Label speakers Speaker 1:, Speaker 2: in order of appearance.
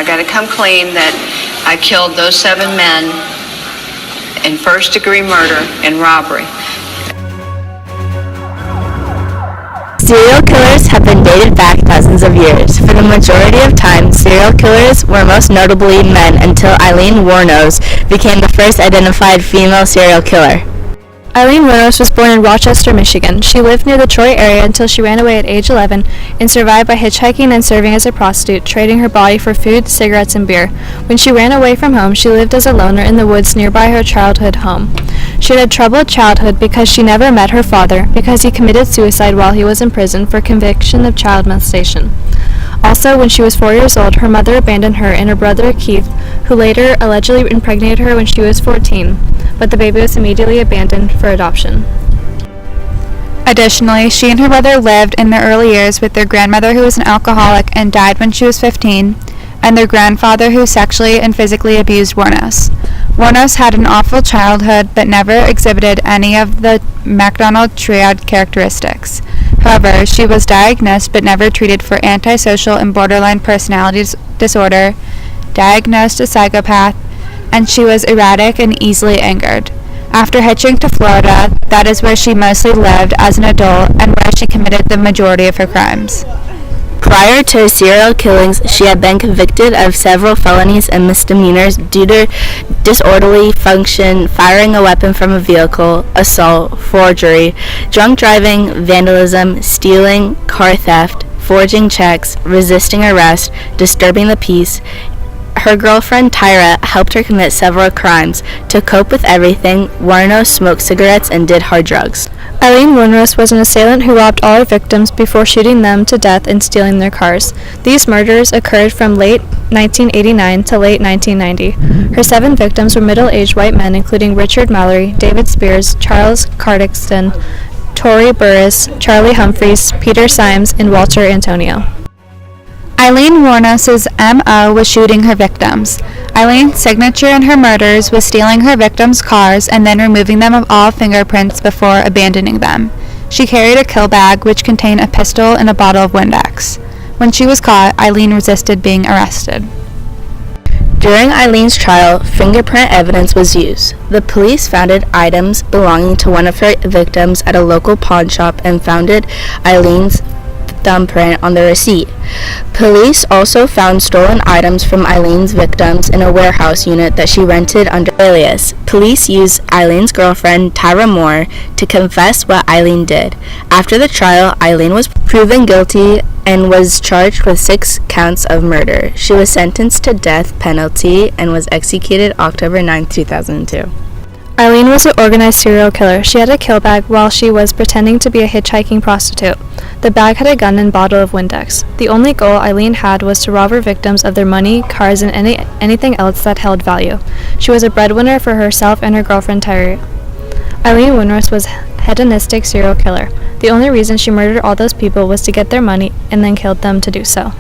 Speaker 1: I got to come clean that I killed those 7 men in first-degree murder and robbery.
Speaker 2: Serial killers have been dated back dozens of years. For the majority of time, serial killers were most notably men until Aileen Wuornos became the first identified female serial killer.
Speaker 3: Aileen Wuornos was born in Rochester, Michigan. She lived near the Troy area until she ran away at age 11 and survived by hitchhiking and serving as a prostitute, trading her body for food, cigarettes, and beer. When she ran away from home, she lived as a loner in the woods nearby her childhood home. She had a troubled childhood because she never met her father, because he committed suicide while he was in prison for conviction of child molestation. Also, when she was 4 years old, her mother abandoned her and her brother Keith, who later allegedly impregnated her when she was 14, but the baby was immediately abandoned for adoption.
Speaker 4: Additionally, she and her brother lived in their early years with their grandmother, who was an alcoholic and died when she was 15, and their grandfather, who sexually and physically abused Wuornos. Wuornos had an awful childhood but never exhibited any of the McDonald triad characteristics. However, she was diagnosed but never treated for antisocial and borderline personality disorder, diagnosed a psychopath, and she was erratic and easily angered. After hitching to Florida, that is where she mostly lived as an adult and where she committed the majority of her crimes.
Speaker 2: Prior to her serial killings, she had been convicted of several felonies and misdemeanors due to disorderly function, firing a weapon from a vehicle, assault, forgery, drunk driving, vandalism, stealing, car theft, forging checks, resisting arrest, disturbing the peace. Her girlfriend Tyra helped her commit several crimes. To cope with everything, Wuornos smoked cigarettes and did hard drugs.
Speaker 3: Aileen Wuornos was an assailant who robbed all her victims before shooting them to death and stealing their cars. These murders occurred from late 1989 to late 1990. Her 7 victims were middle-aged white men, including Richard Mallory, David Spears, Charles Cardixton, Tory Burris, Charlie Humphreys, Peter Symes, and Walter Antonio.
Speaker 4: Aileen Wuornos' M.O. was shooting her victims. Aileen's signature in her murders was stealing her victims' cars and then removing them of all fingerprints before abandoning them. She carried a kill bag which contained a pistol and a bottle of Windex. When she was caught, Aileen resisted being arrested.
Speaker 2: During Aileen's trial, fingerprint evidence was used. The police found items belonging to one of her victims at a local pawn shop and found Aileen's thumbprint on the receipt. Police also found stolen items from Aileen's victims in a warehouse unit that she rented under alias. Police used Aileen's girlfriend, Tyra Moore, to confess what Aileen did. After the trial, Aileen was proven guilty and was charged with 6 counts of murder. She was sentenced to death penalty and was executed October 9, 2002.
Speaker 3: Aileen was an organized serial killer. She had a kill bag while she was pretending to be a hitchhiking prostitute. The bag had a gun and bottle of Windex. The only goal Aileen had was to rob her victims of their money, cars, and anything else that held value. She was a breadwinner for herself and her girlfriend Tyra. Aileen Wuornos was a hedonistic serial killer. The only reason she murdered all those people was to get their money and then killed them to do so.